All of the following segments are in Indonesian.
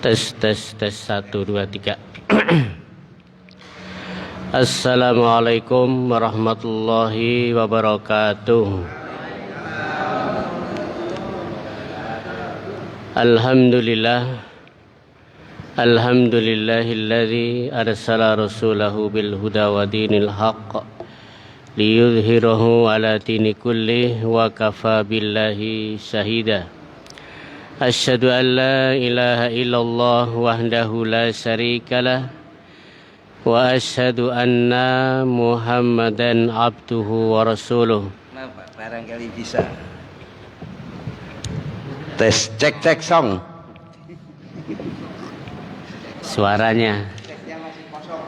Tes 1 2 3. Assalamualaikum warahmatullahi wabarakatuh. Alhamdulillahilladzi arsala rasulahu bil huda wa dinil haqq liyudhhirahu ala dini kulli wa kafa billahi syahida. Asyhadu an la ilaha illallah wahdahu la syarikalah wa asyhadu anna Muhammadan abduhu wa rasuluh. Nah, Pak, barangkali bisa. Tes cek song. Suaranya.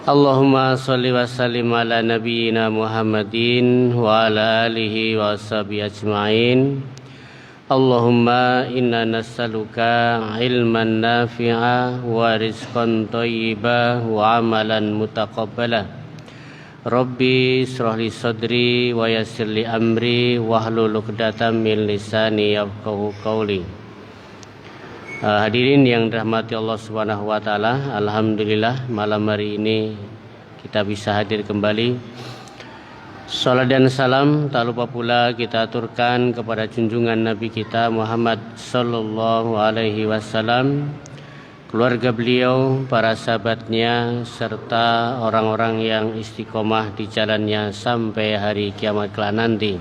Allahumma sholli wa sallim ala nabiyyina Muhammadin wa ala alihi wa sahbihi ajma'in. Allahumma inna nas'aluka ilman nafi'a wa rizqan thayyiba wa amalan mutaqabbala. Rabbi israh li sadri wa yassir li amri wahlul 'uqdatam min lisani yafqahu qawli. Hadirin yang dirahmati Allah Subhanahu wa taala, alhamdulillah malam hari ini kita bisa hadir kembali. Salat dan salam tak lupa pula kita aturkan kepada junjungan Nabi kita Muhammad sallallahu alaihi wasallam, keluarga beliau, para sahabatnya, serta orang-orang yang istiqomah di jalannya sampai hari kiamat kelak nanti.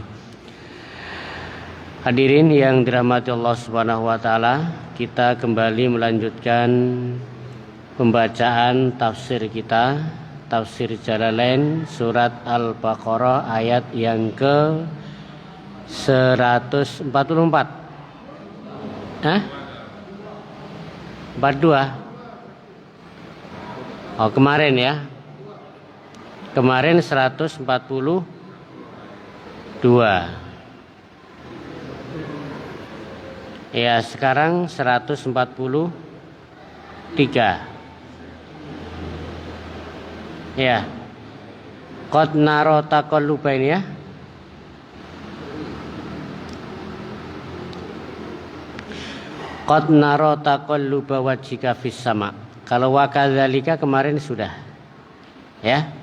Hadirin yang dirahmati Allah Subhanahu wa taala, kita kembali melanjutkan pembacaan tafsir kita, tafsir Jalalain, surat Al-Baqarah ayat yang ke 144. 42. Oh, kemarin ya. Kemarin 142. Ya, sekarang 143. Ya. Qad naro taqallubain ya. Qad naro taqalluba wajhika fis sama. Kalau wa kadzalika kemarin sudah. Ya.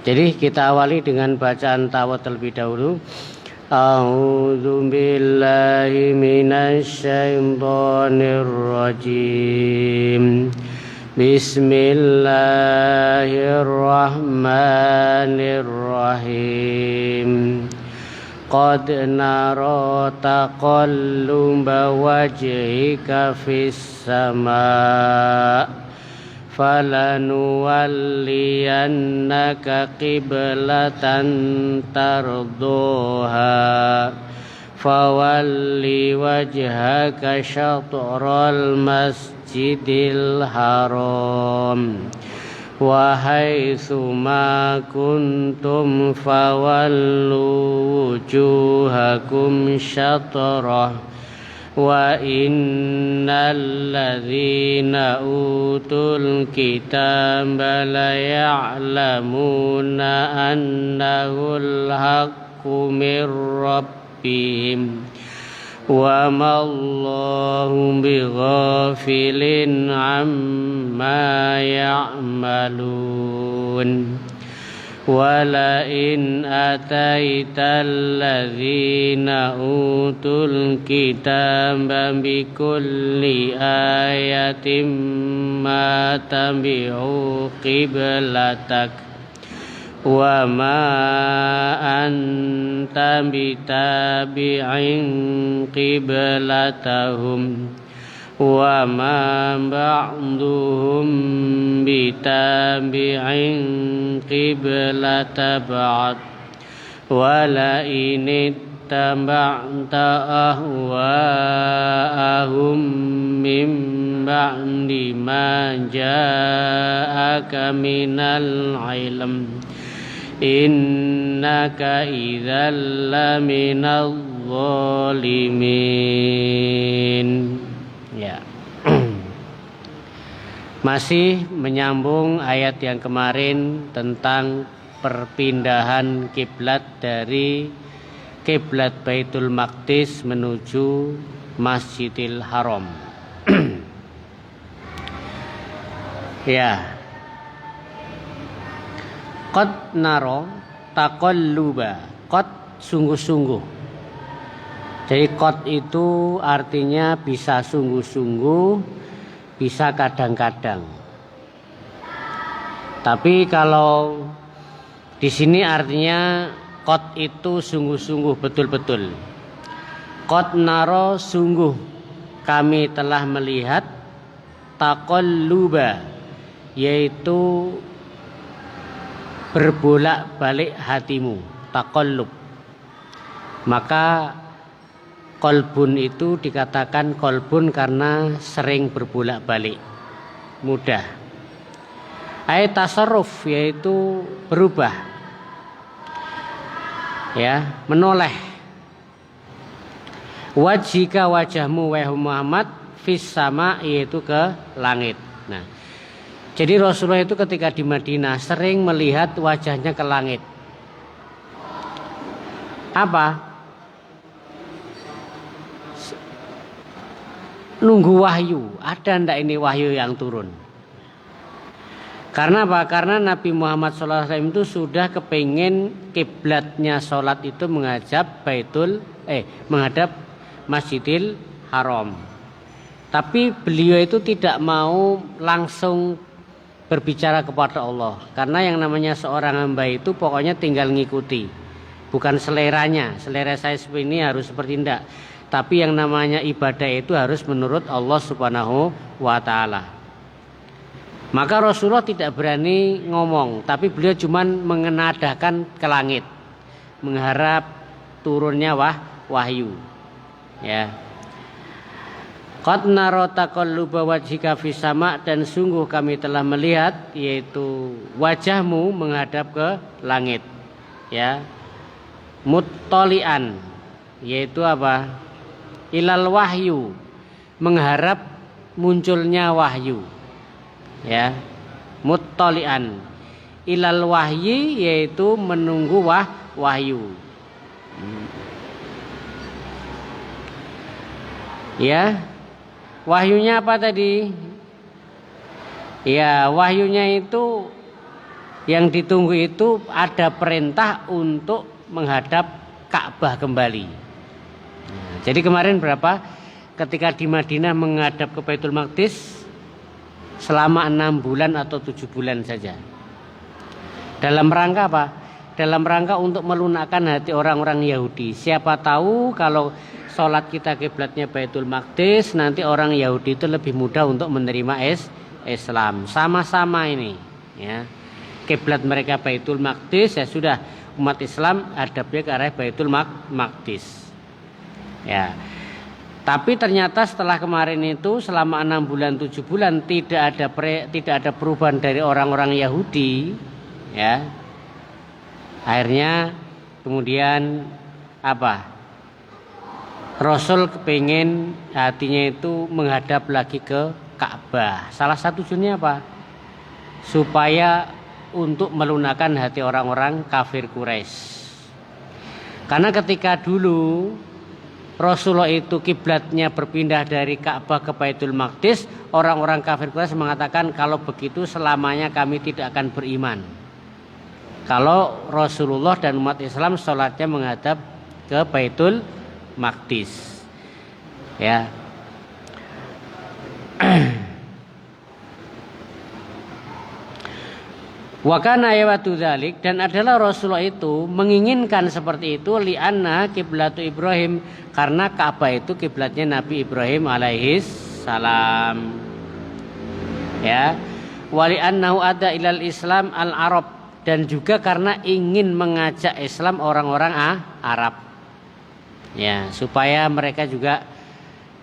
Jadi kita awali dengan bacaan tawat terlebih dahulu. A'udzu billahi minasy syaithanir rajim. Bismillahirrahmanirrahim. Qad nara taqalluba wajhika fis sama' falanuwalliyannaka qiblatan tardoha fawalli wajhaka syatral masjidil haram wa haitsu ma kuntum fawallu wujuhakum syatrah wa innal ladzina utul kitaba la ya'lamuna annahul haqqu mir rabbihim wa mallahu bighafilin amma ya'malun. Wala in ataital ladzina utul kitaba bikulli ayatin ma tabi'u qiblatak wa ma anta bitabi'in qiblatahum wa ma ba'duhum bitabi'in qiblata ba'd wa la in ittaba'ta ahwa'ahum min ba'di ma ja'aka minal ilm innaka idzal laminadh dhalimin. Ya. Masih menyambung ayat yang kemarin tentang perpindahan kiblat dari kiblat Baitul Maqdis menuju Masjidil Haram. Ya. Qad naro taqalluba. Qad sungguh-sungguh. Jadi qad itu artinya bisa sungguh-sungguh, bisa kadang-kadang. Tapi kalau di sini artinya qad itu sungguh-sungguh, betul-betul. Qad naro sungguh kami telah melihat taqalluba, yaitu berbolak-balik hatimu, taqallub. Maka kolbun itu dikatakan kolbun karena sering berbolak-balik, mudah. Ayat tasarruf yaitu berubah, ya, menoleh. Wajhika wajahmu wahai Muhammad fis sama, yaitu ke langit. Nah, jadi Rasulullah itu ketika di Madinah sering melihat wajahnya ke langit. Apa? Nunggu wahyu. Ada ndak ini wahyu yang turun? Karena apa? Karena Nabi Muhammad SAW itu sudah kepengen kiblatnya sholat itu menghadap menghadap Masjidil Haram. Tapi beliau itu tidak mau langsung berbicara kepada Allah, karena yang namanya seorang hamba itu pokoknya tinggal ngikuti, bukan seleranya. Selera saya seperti ini harus seperti ini, tapi yang namanya ibadah itu harus menurut Allah Subhanahu wa Ta'ala. Maka Rasulullah tidak berani ngomong, tapi beliau cuma mengenadakan ke langit, mengharap turunnya wahyu, ya. Qad naro taqalluba wajhika fis sama, dan sungguh kami telah melihat yaitu wajahmu menghadap ke langit, ya. Muttalian yaitu apa? Ilal wahyu, mengharap munculnya wahyu, ya. Muttalian ilal wahyi yaitu menunggu wahyu, ya. Wahyunya apa tadi? Ya, wahyunya itu yang ditunggu itu ada perintah untuk menghadap Ka'bah kembali. Jadi kemarin berapa? Ketika di Madinah menghadap ke Baitul Maqdis selama 6 bulan atau 7 bulan saja. Dalam rangka apa? Dalam rangka untuk melunakkan hati orang-orang Yahudi. Siapa tahu kalau sholat kita kiblatnya Baitul Maqdis, nanti orang Yahudi itu lebih mudah untuk menerima Islam. Sama-sama ini, ya. Kiblat mereka Baitul Maqdis, ya sudah, umat Islam hadapnya ke arah Baitul Maqdis. Ya. Tapi ternyata setelah kemarin itu selama 6 bulan 7 bulan tidak ada perubahan dari orang-orang Yahudi, ya. Akhirnya kemudian apa? Rasul kepingin hatinya itu menghadap lagi ke Ka'bah. Salah satu tujuannya apa? Supaya untuk melunakkan hati orang-orang kafir Quraisy. Karena ketika dulu Rasulullah itu kiblatnya berpindah dari Ka'bah ke Baitul Maqdis, orang-orang kafir Quraisy mengatakan kalau begitu selamanya kami tidak akan beriman. Kalau Rasulullah dan umat Islam sholatnya menghadap ke Baitul Maqdis, ya. Wa kana yawatu dzalik, dan adalah Rasulullah itu menginginkan seperti itu li'anna kiblatu Ibrahim, karena Ka'bah itu kiblatnya Nabi Ibrahim alaihis salam, ya. Wa li'annahu ada ilal Islam al-Arab, dan juga karena ingin mengajak Islam orang-orang Arab, ya, supaya mereka juga,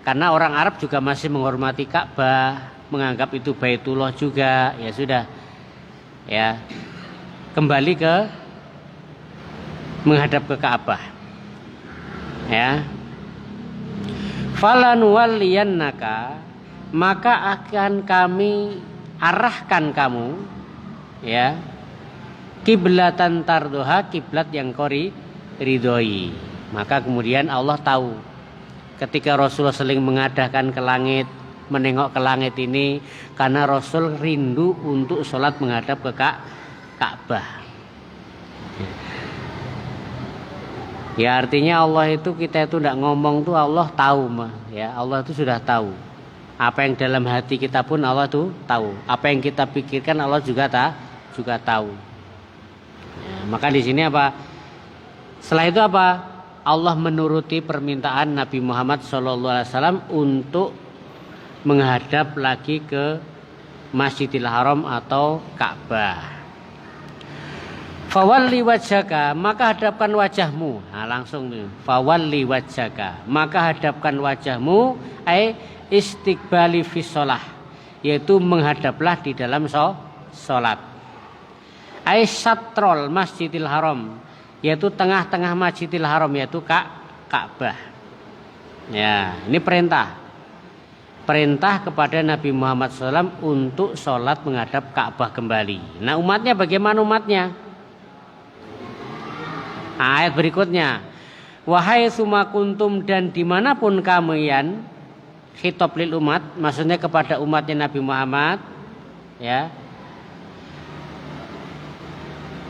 karena orang Arab juga masih menghormati Ka'bah, menganggap itu Baitullah juga, ya sudah, ya, kembali ke menghadap ke Ka'bah, ya. Falanuwalliyannaka, maka akan kami arahkan kamu, ya, kiblatan tardoha, kiblat yang kau ridhoi. Maka kemudian Allah tahu ketika Rasulullah sering mengadahkan ke langit, menengok ke langit ini karena Rasul rindu untuk sholat menghadap ke Ka'bah. Ya artinya Allah itu, kita itu tidak ngomong tuh Allah tahu mah, ya Allah itu sudah tahu. Apa yang dalam hati kita pun Allah tuh tahu. Apa yang kita pikirkan Allah juga tahu. Ya, maka di sini apa? Setelah itu apa? Allah menuruti permintaan Nabi Muhammad SAW untuk menghadap lagi ke Masjidil Haram atau Ka'bah. Fawalli wajhaka, maka hadapkan wajahmu. Nah, langsung nih. Fawalli wajhaka, maka hadapkan wajahmu, istiqbali fi sholah, yaitu menghadaplah di dalam sholat. Syatrol Masjidil Haram, yaitu tengah-tengah Masjidil Haram, yaitu Ka'bah. Ya, ini perintah kepada Nabi Muhammad SAW untuk sholat menghadap Ka'bah kembali. Nah, umatnya bagaimana umatnya? Ayat berikutnya, wahai summa kuntum, dan dimanapun kalian, khitab lil umat, maksudnya kepada umatnya Nabi Muhammad, ya,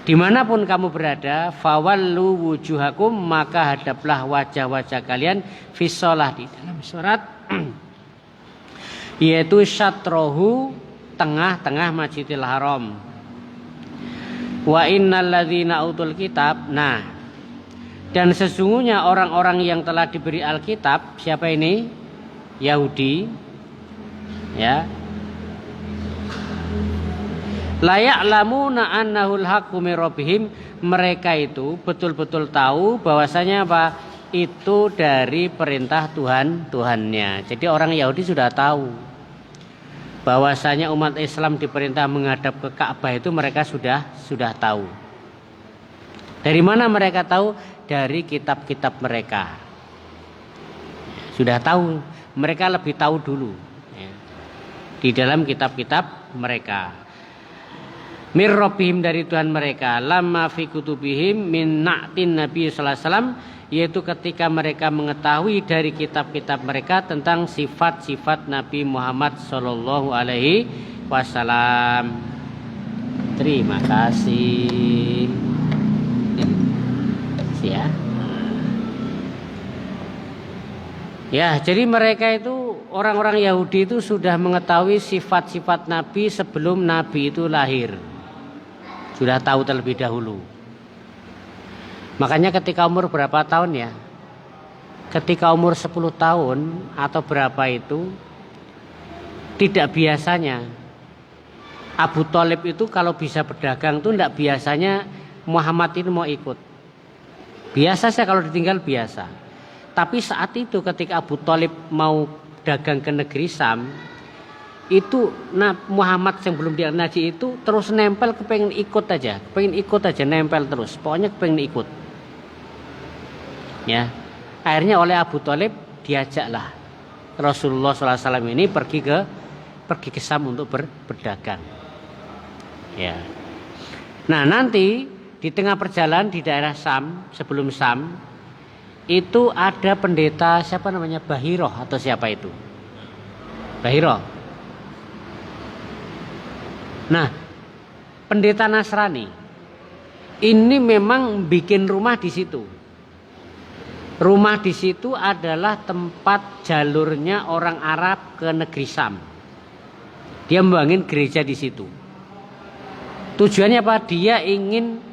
dimanapun kamu berada, fawallu wujuhakum, maka hadaplah wajah-wajah kalian fis sholah, di dalam sholat, yaitu syatrohu, tengah-tengah Masjidil Haram. Wa innal ladzina utul kitab, nah, dan sesungguhnya orang-orang yang telah diberi Alkitab, siapa ini? Yahudi, ya. La ya'lamuna annahul haqqu mir rabbihim, mereka itu betul-betul tahu bahwasanya apa? Itu dari perintah Tuhannya. Jadi orang Yahudi sudah tahu bahwasanya umat Islam diperintah menghadap ke Ka'bah, itu mereka sudah tahu. Dari mana mereka tahu? Dari kitab-kitab mereka. Sudah tahu, mereka lebih tahu dulu, ya, di dalam kitab-kitab mereka. Mir rabbihim, dari Tuhan mereka. Lamma fi kutubihim min na'tin Nabi sallallahu alaihi wasallam, yaitu ketika mereka mengetahui dari kitab-kitab mereka tentang sifat-sifat Nabi Muhammad sallallahu alaihi wasallam. Terima kasih. Ya, jadi mereka itu, orang-orang Yahudi itu sudah mengetahui sifat-sifat Nabi sebelum Nabi itu lahir. Sudah tahu terlebih dahulu. Makanya ketika umur berapa tahun ya? Ketika umur 10 tahun atau berapa itu, tidak biasanya Abu Thalib itu kalau bisa berdagang tuh tidak biasanya Muhammad ini mau ikut. Biasa saja kalau ditinggal biasa. Tapi saat itu ketika Abu Thalib mau dagang ke negeri Sam, itu Muhammad yang belum dia naji itu terus nempel, kepengen ikut aja, nempel terus, pokoknya kepengen ikut. Ya, akhirnya oleh Abu Thalib diajaklah Rasulullah SAW ini pergi ke Sam untuk berdagang. Ya, nah nanti di tengah perjalanan di daerah Sam, sebelum Sam itu ada pendeta, siapa namanya, Bahiroh atau siapa itu? Bahiroh. Nah, pendeta Nasrani ini memang bikin rumah di situ. Rumah di situ adalah tempat jalurnya orang Arab ke negeri Sam. Dia membangun gereja di situ. Tujuannya apa? Dia ingin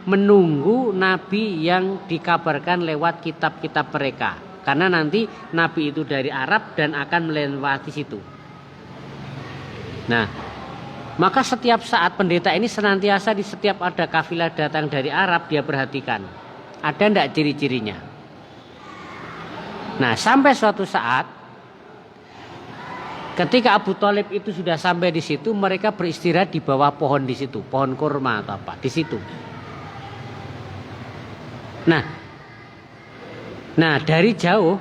menunggu Nabi yang dikabarkan lewat kitab-kitab mereka. Karena nanti Nabi itu dari Arab dan akan melewati situ. Nah, maka setiap saat pendeta ini senantiasa di setiap ada kafilah datang dari Arab, dia perhatikan. Ada enggak ciri-cirinya? Nah, sampai suatu saat ketika Abu Thalib itu sudah sampai di situ, mereka beristirahat di bawah pohon di situ, pohon kurma atau apa, di situ. Nah, dari jauh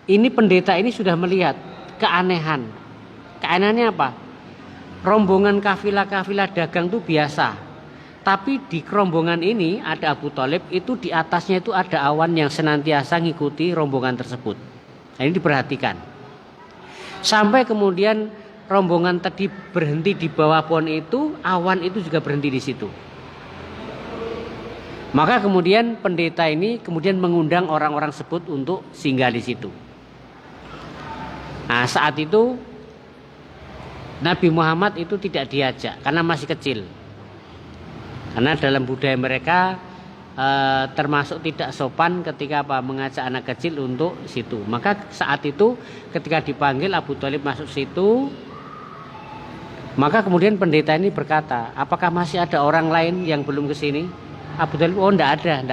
ini pendeta ini sudah melihat keanehan. Keanehannya apa? Rombongan kafilah-kafilah dagang itu biasa. Tapi di rombongan ini ada Abu Thalib, itu di atasnya itu ada awan yang senantiasa ngikuti rombongan tersebut. Nah, ini diperhatikan. Sampai kemudian rombongan tadi berhenti di bawah pohon itu, awan itu juga berhenti di situ. Maka kemudian pendeta ini kemudian mengundang orang-orang sebut untuk singgah di situ. Nah, saat itu Nabi Muhammad itu tidak diajak karena masih kecil. Karena dalam budaya mereka termasuk tidak sopan ketika mengajak anak kecil untuk situ. Maka saat itu ketika dipanggil Abu Thalib masuk situ, maka kemudian pendeta ini berkata, apakah masih ada orang lain yang belum ke sini? Abu Thalib, oh enggak ada.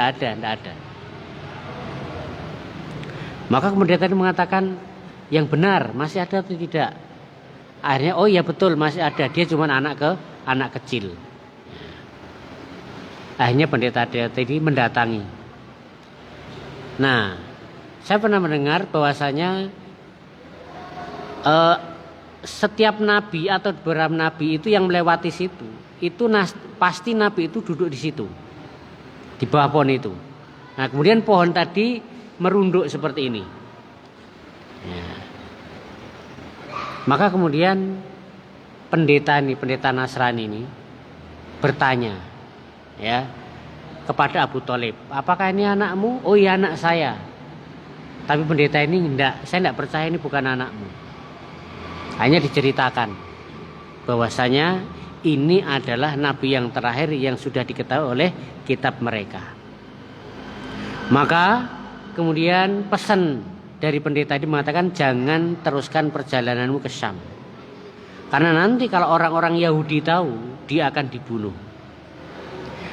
Maka kemudian tadi mengatakan, yang benar masih ada atau tidak? Akhirnya, oh iya betul masih ada, dia cuma anak kecil. Akhirnya pendeta tadi mendatangi. Nah, saya pernah mendengar bahwasanya setiap nabi atau beberapa nabi itu yang melewati situ, itu pasti nabi itu duduk di situ, di bawah pohon itu. Nah, kemudian pohon tadi merunduk seperti ini. Ya. Maka kemudian pendeta Nasrani ini bertanya, ya, kepada Abu Thalib, apakah ini anakmu? Oh iya, anak saya. Tapi pendeta ini saya tidak percaya ini bukan anakmu. Hanya diceritakan bahwasanya ini adalah nabi yang terakhir yang sudah diketahui oleh kitab mereka. Maka kemudian pesan dari pendeta ini mengatakan, jangan teruskan perjalananmu ke Syam. Karena nanti kalau orang-orang Yahudi tahu, dia akan dibunuh.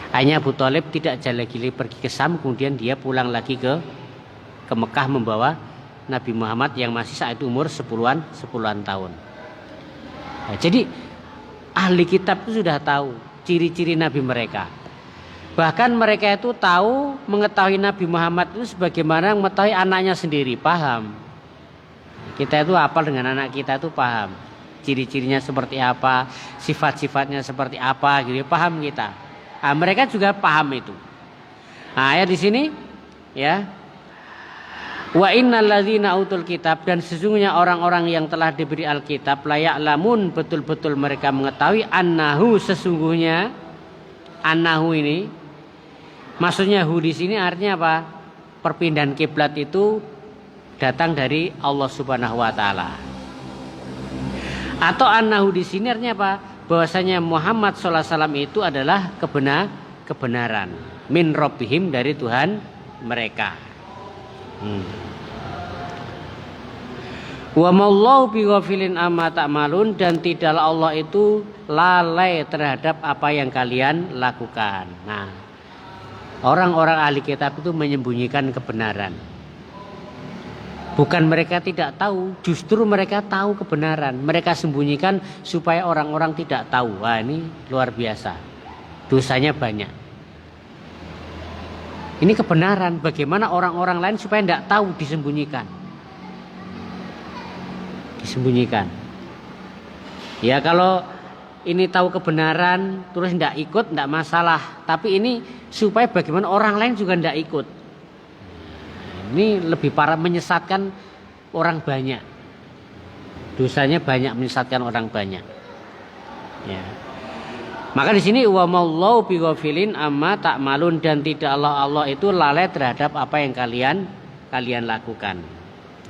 Hanya Abu Thalib tidak jalan lagi pergi ke Syam, kemudian dia pulang lagi ke Mekah membawa Nabi Muhammad yang masih saat itu umur 10-an tahun. Nah, jadi ahli kitab itu sudah tahu ciri-ciri Nabi mereka. Bahkan mereka itu mengetahui Nabi Muhammad itu sebagaimana mengetahui anaknya sendiri, paham. Kita itu hafal dengan anak kita itu paham. Ciri-cirinya seperti apa, sifat-sifatnya seperti apa gitu, paham kita. Nah, mereka juga paham itu. Nah, ayat di sini ya. Wa innal ladzina utul kitab, dan sesungguhnya orang-orang yang telah diberi Alkitab la ya'lamun, betul-betul mereka mengetahui annahu, sesungguhnya annahu ini maksudnya hu di sini artinya apa? Perpindahan kiblat itu datang dari Allah Subhanahu wa taala. Atau annahu di sini artinya apa? Bahwasanya Muhammad sallallahu alaihi wasallam itu adalah kebenaran min rabbihim, dari Tuhan mereka. Wa mallahu bighafilin amma ta'malun, dan tidaklah Allah itu lalai terhadap apa yang kalian lakukan. Nah, orang-orang ahli kitab itu menyembunyikan kebenaran. Bukan mereka tidak tahu, justru mereka tahu kebenaran. Mereka sembunyikan supaya orang-orang tidak tahu. Wah, ini luar biasa. Dosanya banyak. Ini kebenaran, bagaimana orang-orang lain supaya tidak tahu, disembunyikan. Ya, kalau ini tahu kebenaran terus tidak ikut, tidak masalah. Tapi ini supaya bagaimana orang lain juga tidak ikut. Ini lebih parah, menyesatkan orang banyak. Dosanya banyak, menyesatkan orang banyak. Ya. Maka di sini wa mallahu bighafilin amma ta'malun, dan tidak Allah itu lalai terhadap apa yang kalian lakukan.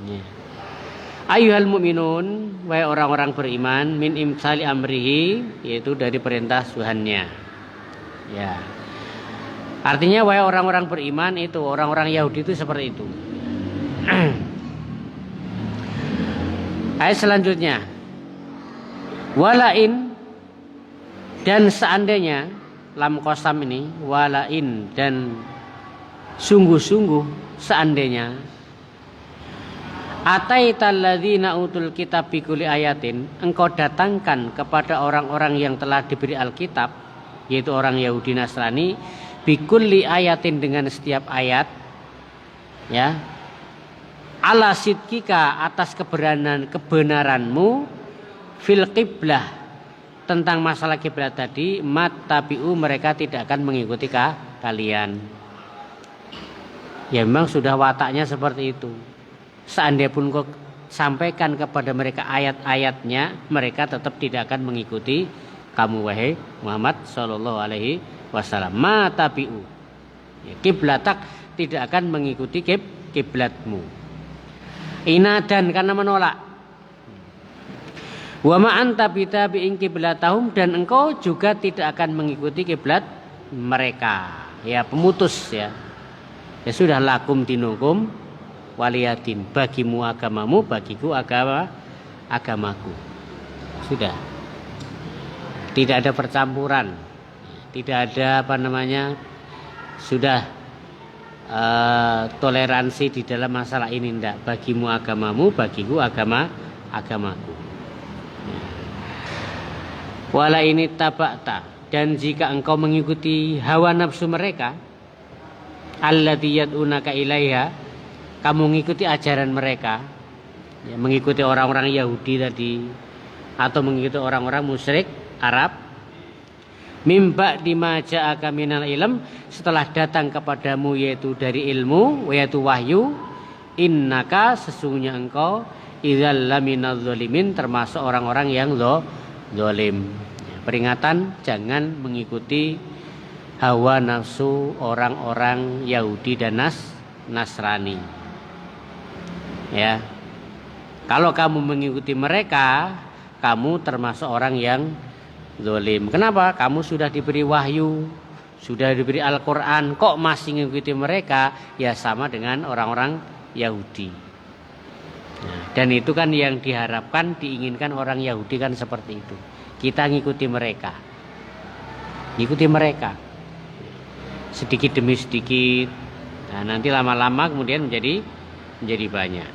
Ya. Ayyuhal mu'minun, wahai orang-orang beriman, min imsali amrihi, yaitu dari perintah Tuhannya. Ya. Artinya wahai orang-orang beriman itu, orang-orang Yahudi itu seperti itu. Ayat selanjutnya, walain, dan seandainya, lam qasam ini, walain, dan sungguh-sungguh seandainya, ataital ladzina utul kitab bikulli ayatin, engkau datangkan kepada orang-orang yang telah diberi Alkitab, yaitu orang Yahudi Nasrani, bikulli ayatin, dengan setiap ayat, ya, ala sidqika, atas kebenaranmu, fil qiblah, tentang masalah kiblat tadi, mattabi'u, mereka tidak akan mengikuti kalian. Ya memang sudah wataknya seperti itu. Seandainya pun sampaikan kepada mereka ayat-ayatnya, mereka tetap tidak akan mengikuti kamu wahai Muhammad sallallahu alaihi wasallam. Ma tabi'u, ya, kiblatak, tidak akan mengikuti kiblatmu. Inadan, karena menolak. Wa ma anta bitabi'in kiblatahum, dan engkau juga tidak akan mengikuti kiblat mereka. Ya, pemutus ya. Ya sudah, lakum dinukum waliyadin, bagimu agamamu, bagiku agamaku. Sudah. Tidak ada percampuran. Tidak ada sudah toleransi di dalam masalah ini, ndak. Bagimu agamamu, bagiku agamaku. Wala ini tabakta, dan jika engkau mengikuti hawa nafsu mereka, allati yad'unaka ilaiha, kamu mengikuti ajaran mereka, ya, mengikuti orang-orang Yahudi tadi, atau mengikuti orang-orang musyrik Arab, mimba dimaja'aka minal ilm, setelah datang kepadamu yaitu dari ilmu, yaitu wahyu, innaka, sesungguhnya engkau, idzal laminadz zalimin, termasuk orang-orang yang zalim. Peringatan, jangan mengikuti hawa nafsu orang-orang Yahudi dan Nasrani. Ya. Kalau kamu mengikuti mereka, kamu termasuk orang yang zalim. Kenapa? Kamu sudah diberi wahyu, sudah diberi Al-Qur'an, kok masih mengikuti mereka? Ya sama dengan orang-orang Yahudi. Nah, dan itu kan yang diharapkan, diinginkan orang Yahudi kan seperti itu. Kita ngikuti mereka. Ngikuti mereka. Sedikit demi sedikit. Nah, nanti lama-lama kemudian menjadi banyak.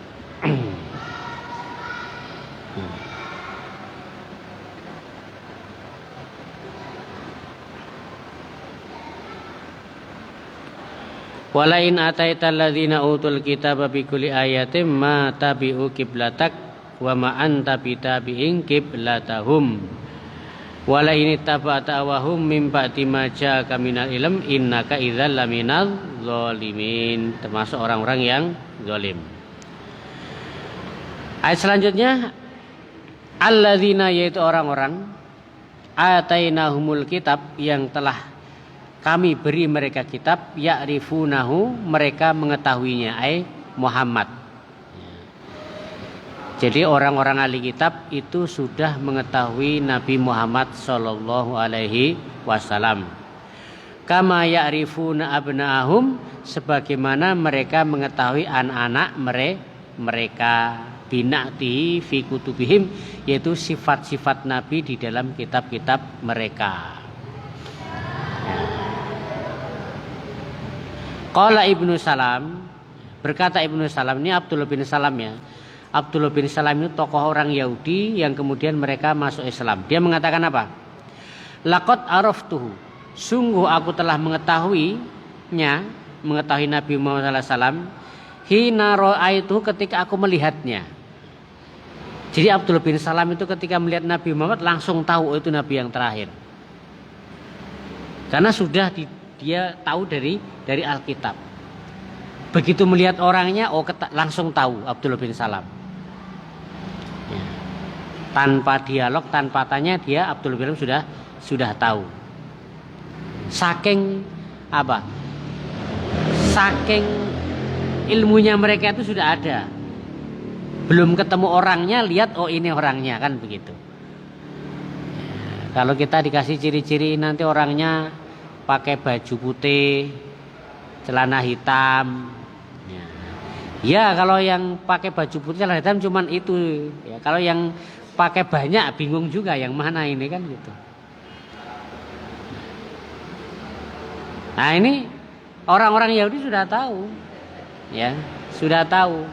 Walain ataital ladzina utul kitaba bi kulli ayatin ma tabi'u qiblatak wa ma anta bitabi'in qiblatahum. Walain tabata wahum mim ba'di ma ja'aka minal ilm innaka idzal laminal zalimin, termasuk orang-orang yang zalim. Ayat selanjutnya, alladzina, yaitu orang-orang atainahumul kitab, yang telah kami beri mereka kitab, ya'rifunahu, mereka mengetahuinya, ai Muhammad. Jadi orang-orang ahli kitab itu sudah mengetahui Nabi Muhammad sallallahu alaihi wasallam. Kama ya'rifuna abna'ahum, sebagaimana mereka mengetahui anak-anak mereka, bina'tihi fi kutubihim, yaitu sifat-sifat Nabi di dalam kitab-kitab mereka. Qala Ibnu Salam, berkata Ibnu Salam, ini Abdullah bin Salam ya. Abdullah bin Salam itu tokoh orang Yahudi yang kemudian mereka masuk Islam. Dia mengatakan apa? Laqad araftuhu, sungguh aku telah mengetahui Nabi Muhammad SAW, hina ra'aitu, ketika aku melihatnya. Jadi Abdullah bin Salam itu ketika melihat Nabi Muhammad langsung tahu itu Nabi yang terakhir. Karena sudah dia tahu dari Alkitab. Begitu melihat orangnya, langsung tahu Abdullah bin Salam. Ya. Tanpa dialog, tanpa tanya, dia Abdullah bin Salam sudah tahu. Saking apa? Saking ilmunya mereka itu sudah ada. Belum ketemu orangnya, lihat oh ini orangnya, kan begitu. Ya, kalau kita dikasih ciri-ciri nanti orangnya pakai baju putih, celana hitam. Ya kalau yang pakai baju putih celana hitam cuman itu. Ya, kalau yang pakai banyak bingung juga yang mana ini, kan gitu. Nah ini orang-orang Yahudi sudah tahu, ya sudah tahu.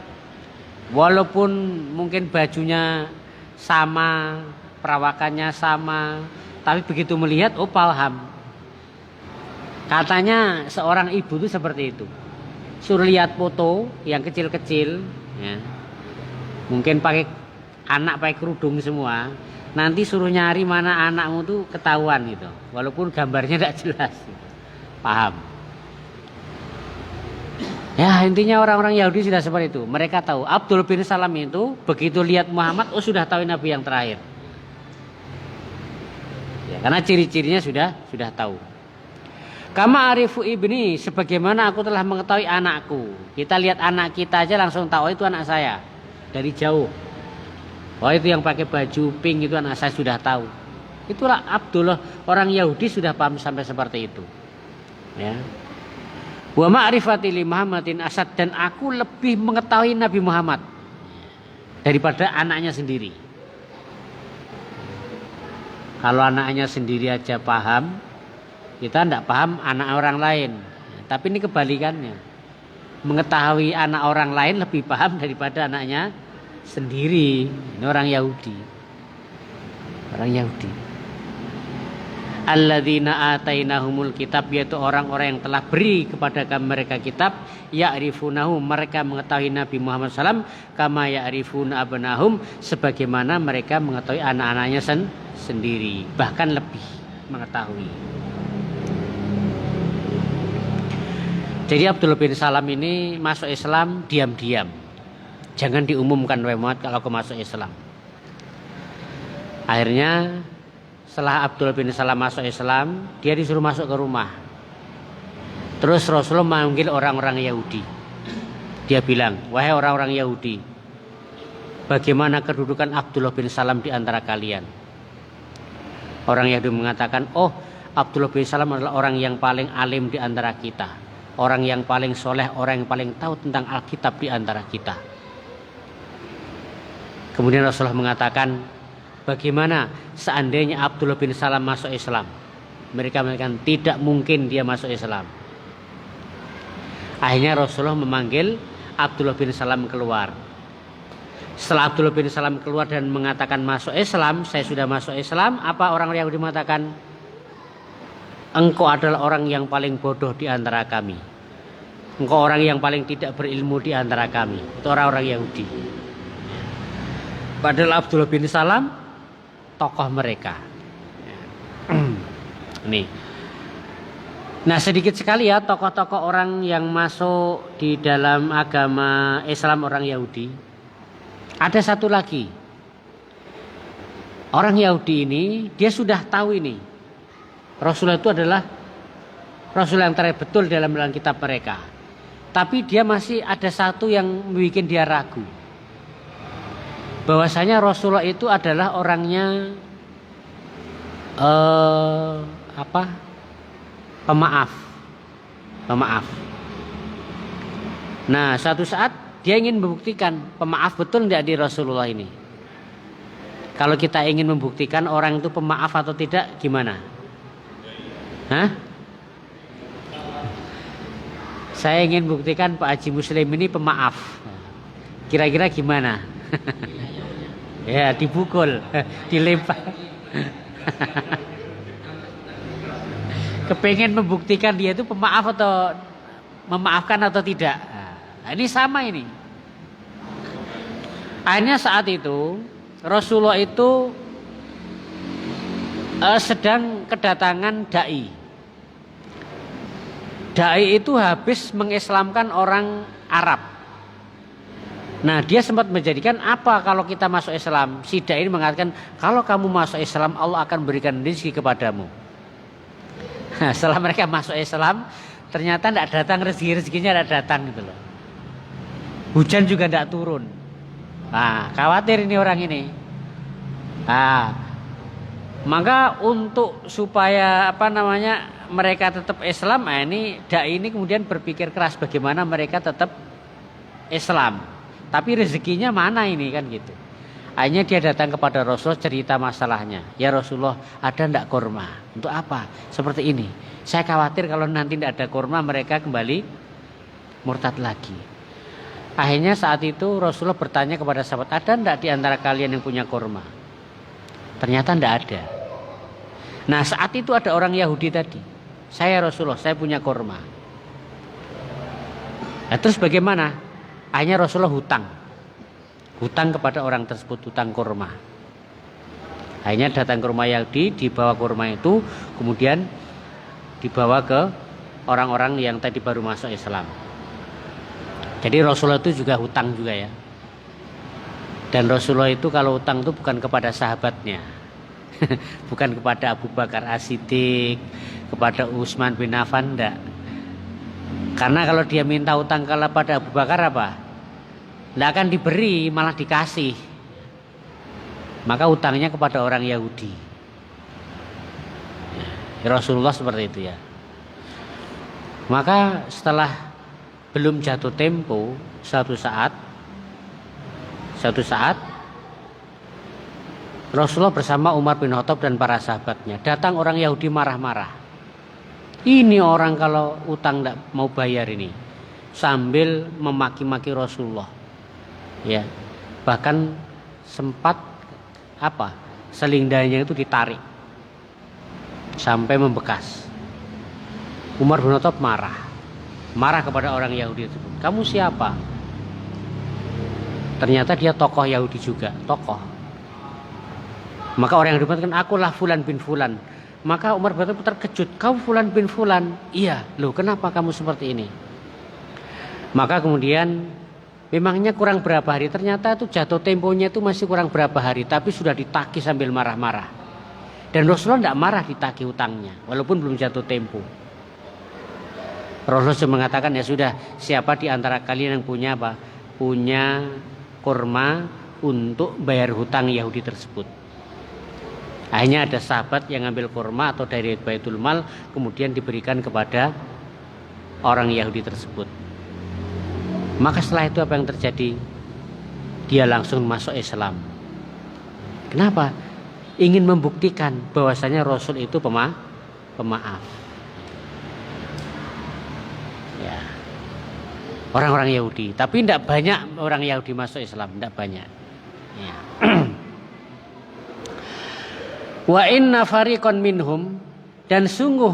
Walaupun mungkin bajunya sama, perawakannya sama, tapi begitu melihat, oh paham. Katanya seorang ibu itu seperti itu. Suruh lihat foto yang kecil-kecil, ya. Mungkin anak pakai kerudung semua. Nanti suruh nyari mana anakmu tuh ketahuan gitu. Walaupun gambarnya tidak jelas. Gitu. Paham? Ya intinya orang-orang Yahudi sudah seperti itu. Mereka tahu Abdul bin Salam itu begitu lihat Muhammad, sudah tahu Nabi yang terakhir. Ya, karena ciri-cirinya sudah tahu. Kama arifu ibni, sebagaimana aku telah mengetahui anakku. Kita lihat anak kita aja langsung tahu itu anak saya dari jauh. Oh itu yang pakai baju pink itu anak saya, sudah tahu. Itulah Abdullah, orang Yahudi sudah paham sampai seperti itu. Ya. Wa ma'rifati li Muhammadin asad, dan aku lebih mengetahui Nabi Muhammad daripada anaknya sendiri. Kalau anaknya sendiri aja paham, kita tidak paham anak orang lain. Tapi ini kebalikannya. Mengetahui anak orang lain lebih paham daripada anaknya sendiri. Ini orang Yahudi. Orang Yahudi. Alladzina atainahumul kitab, yaitu orang-orang yang telah beri kepada mereka kitab, ya'rifunahu, mereka mengetahui Nabi Muhammad SAW, kama ya'rifuna abnahum, sebagaimana mereka mengetahui anak-anaknya sendiri, bahkan lebih mengetahui. Jadi Abdullah bin Salam ini masuk Islam diam-diam, jangan diumumkan Muhammad kalau masuk Islam. Akhirnya setelah Abdullah bin Salam masuk Islam, dia disuruh masuk ke rumah. Terus Rasulullah memanggil orang-orang Yahudi. Dia bilang, wahai orang-orang Yahudi, bagaimana kedudukan Abdullah bin Salam di antara kalian? Orang Yahudi mengatakan, oh Abdullah bin Salam adalah orang yang paling alim di antara kita, orang yang paling soleh, orang yang paling tahu tentang Alkitab di antara kita. Kemudian Rasulullah mengatakan, bagaimana seandainya Abdullah bin Salam masuk Islam? Mereka mengatakan tidak mungkin dia masuk Islam. Akhirnya Rasulullah memanggil Abdullah bin Salam keluar. Setelah Abdullah bin Salam keluar dan mengatakan masuk Islam, saya sudah masuk Islam, apa orang Yahudi mengatakan? Engkau adalah orang yang paling bodoh di antara kami. Engkau orang yang paling tidak berilmu di antara kami. Itu orang-orang Yahudi. Padahal Abdullah bin Salam tokoh mereka. Nih. Nah, sedikit sekali ya tokoh-tokoh orang yang masuk di dalam agama Islam orang Yahudi. Ada satu lagi. Orang Yahudi ini dia sudah tahu ini. Rasulullah itu adalah Rasul yang terakhir betul dalam kitab mereka. Tapi dia masih ada satu yang membuat dia ragu. Bahwasanya Rasulullah itu adalah orangnya pemaaf. Nah, suatu saat dia ingin membuktikan pemaaf betul tidak di Rasulullah ini. Kalau kita ingin membuktikan orang itu pemaaf atau tidak, gimana? Hah? Saya ingin buktikan Pak Haji Muslim ini pemaaf. Kira-kira gimana? Ya, dipukul, dilempar. Kepengen membuktikan dia itu pemaaf atau memaafkan atau tidak. Nah, ini sama ini. Akhirnya saat itu Rasulullah itu sedang kedatangan dai. Dai itu habis mengislamkan orang Arab. Nah, dia sempat menjadikan apa kalau kita masuk Islam? Si dai ini mengatakan, kalau kamu masuk Islam, Allah akan berikan rezeki kepadamu. Nah, setelah mereka masuk Islam, ternyata tidak datang rezekinya tidak datang gitu loh. Hujan juga tidak turun. Nah, khawatir ini orang ini. Nah, maka untuk supaya mereka tetap Islam, ini dai ini kemudian berpikir keras bagaimana mereka tetap Islam. Tapi rezekinya mana ini kan gitu. Akhirnya dia datang kepada Rasulullah cerita masalahnya. Ya Rasulullah, ada ndak kurma? Untuk apa? Seperti ini. Saya khawatir kalau nanti tidak ada kurma mereka kembali murtad lagi. Akhirnya saat itu Rasulullah bertanya kepada sahabat, ada ndak di antara kalian yang punya kurma? Ternyata ndak ada. Nah, saat itu ada orang Yahudi tadi. Saya Rasulullah, saya punya kurma. Nah, terus bagaimana? Akhirnya Rasulullah hutang kepada orang tersebut, hutang kurma. Akhirnya datang ke rumah Yahudi, dibawa kurma itu, kemudian dibawa ke orang-orang yang tadi baru masuk Islam. Jadi Rasulullah itu juga hutang juga ya. Dan Rasulullah itu kalau hutang itu bukan kepada sahabatnya. Bukan kepada Abu Bakar As-Siddiq, kepada Utsman bin Affan, enggak. Karena kalau dia minta hutang kepada Abu Bakar apa? Enggak akan diberi, malah dikasih. Maka hutangnya kepada orang Yahudi. Rasulullah seperti itu ya. Maka setelah belum jatuh tempo, suatu saat Rasulullah bersama Umar bin Khattab dan para sahabatnya, datang orang Yahudi marah-marah. Ini orang kalau utang tidak mau bayar ini, sambil memaki-maki Rasulullah. Ya, bahkan sempat selindanya itu ditarik sampai membekas. Umar bin Khattab marah kepada orang Yahudi tersebut. Kamu siapa? Ternyata dia tokoh Yahudi juga, tokoh. Maka orang yang dikatakan, akulah Fulan bin Fulan. Maka Umar bin Khattab terkejut, kau Fulan bin Fulan? Iya, loh kenapa kamu seperti ini? Maka kemudian memangnya kurang berapa hari? Ternyata itu jatuh temponya itu masih kurang berapa hari, tapi sudah ditagih sambil marah-marah. Dan Rasulullah tidak marah ditagih hutangnya, walaupun belum jatuh tempo. Rasulullah mengatakan, ya sudah, siapa di antara kalian yang punya punya kurma untuk bayar hutang Yahudi tersebut. Akhirnya ada sahabat yang ngambil kurma atau dari Baitul Mal, kemudian diberikan kepada orang Yahudi tersebut. Maka setelah itu apa yang terjadi? Dia langsung masuk Islam. Kenapa? Ingin membuktikan bahwasanya Rasul itu pemaaf. Ya. Orang-orang Yahudi, tapi tidak banyak orang Yahudi masuk Islam, tidak banyak. Ya. Wa inna fariqan minhum, dan sungguh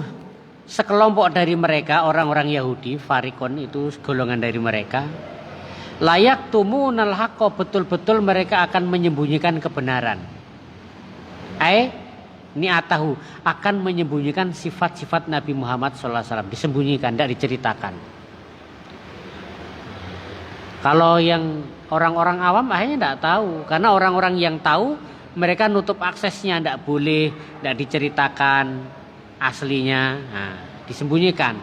sekelompok dari mereka, orang-orang Yahudi, fariqon itu golongan dari mereka, layak tumunal haqqa, betul-betul mereka akan menyembunyikan kebenaran. Ni'atahu, akan menyembunyikan sifat-sifat Nabi Muhammad SAW, disembunyikan, tidak diceritakan. Kalau yang orang-orang awam akhirnya tidak tahu, karena orang-orang yang tahu mereka nutup aksesnya, tidak boleh, tidak diceritakan aslinya, disembunyikan.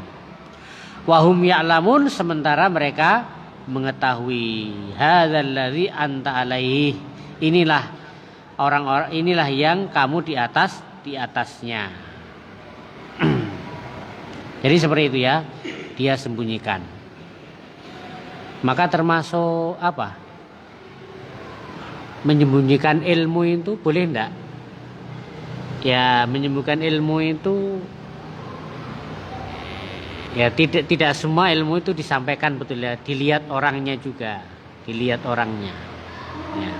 Wahum ya'lamun, sementara mereka mengetahui. Hadzalladzi anta alaihi, inilah orang-orang, inilah yang kamu di atasnya. Jadi seperti itu ya, dia sembunyikan. Maka termasuk apa? Menyembunyikan ilmu itu boleh enggak? Ya, menyembunyikan ilmu itu ya tidak semua ilmu itu disampaikan, betul ya, dilihat orangnya juga, dilihat orangnya. Ya.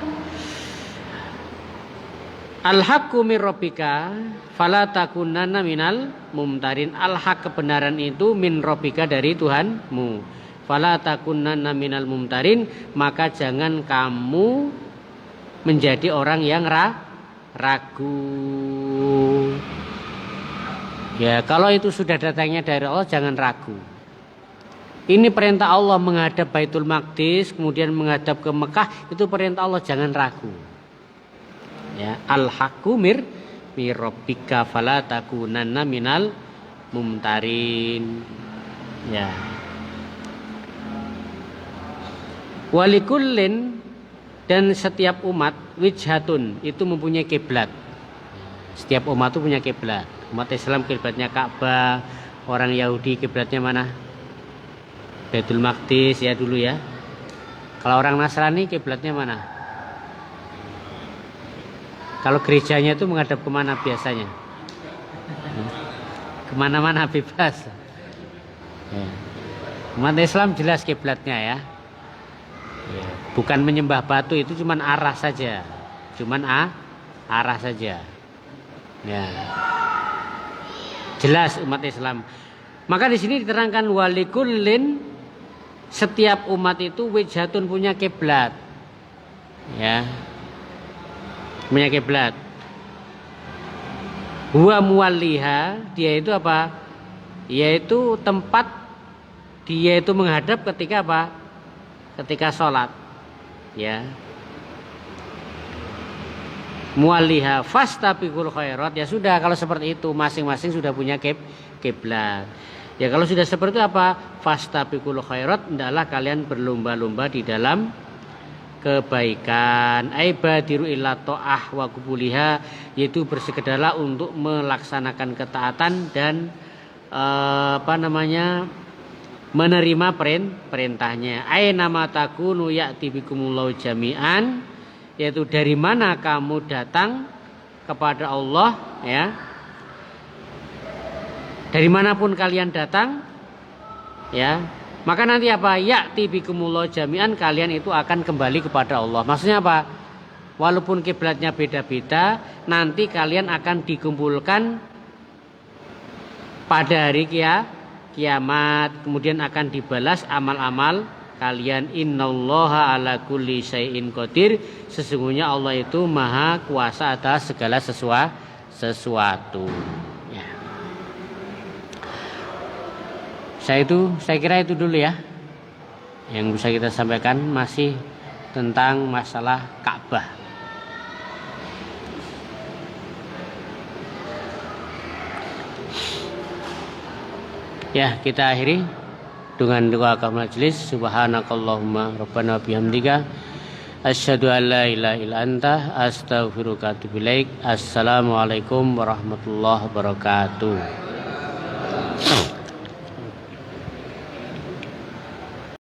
Al-haqqu mir rabbika fala takunanna minal mumtarin. Al-haq, kebenaran itu min rabbika, dari Tuhanmu. Fala takunanna minal mumtarin, maka jangan kamu menjadi orang yang ragu. Ya, kalau itu sudah datangnya dari Allah, jangan ragu. Ini perintah Allah menghadap Baitul Maqdis, kemudian menghadap ke Mekah, itu perintah Allah, jangan ragu. Ya, al-haqqu mir rabbika fala takunanna minal mumtarin. Ya. Walikullin, dan setiap umat, wijhatun, itu mempunyai kiblat. Setiap umat itu punya kiblat. Umat Islam kiblatnya Ka'bah, orang Yahudi kiblatnya mana? Baitul Maqdis ya dulu ya. Kalau orang Nasrani kiblatnya mana? Kalau gerejanya itu menghadap kemana biasanya? Kemana-mana bebas. Ya. Umat Islam jelas kiblatnya ya. Ya. Bukan menyembah batu, itu cuman arah saja, arah saja. Ya. Jelas umat Islam. Maka di sini diterangkan walikullin, setiap umat itu wijhatun, punya kiblat. Ya. Punya kiblat. Huwa muwalliha, dia itu apa? Yaitu tempat dia itu menghadap ketika apa? ketika sholat, ya. Muwalliha fastabiqul khairat, ya sudah kalau seperti itu masing-masing sudah punya kiblat. Ya kalau sudah seperti itu apa? Fastabiqul khairat, hendaklah kalian berlomba-lomba di dalam kebaikan. Aibadiru illa ta'ah wa qubuliha, yaitu bersegeralah untuk melaksanakan ketaatan dan menerima perintahnya. Aina ma takunu ya'ti bikumullahu jami'an, yaitu dari mana kamu datang kepada Allah, ya. Dari manapun kalian datang, ya, maka nanti apa? Ya'ti bikumullahu jami'an, kalian itu akan kembali kepada Allah. Maksudnya apa? Walaupun kiblatnya beda-beda, nanti kalian akan dikumpulkan pada hari kiamat, kemudian akan dibalas amal-amal kalian. Innallaha ala kulli syai'in qadir, sesungguhnya Allah itu maha kuasa atas segala sesuatu. Ya. Saya kira itu dulu ya yang bisa kita sampaikan, masih tentang masalah Ka'bah. Ya, kita akhiri dengan doa kafaratul majelis. Subhanakallahumma rabbana bihamdika asyhadu an la ilaha illa anta astaghfiruka wa atubu ilaik. Assalamualaikum warahmatullahi wabarakatuh.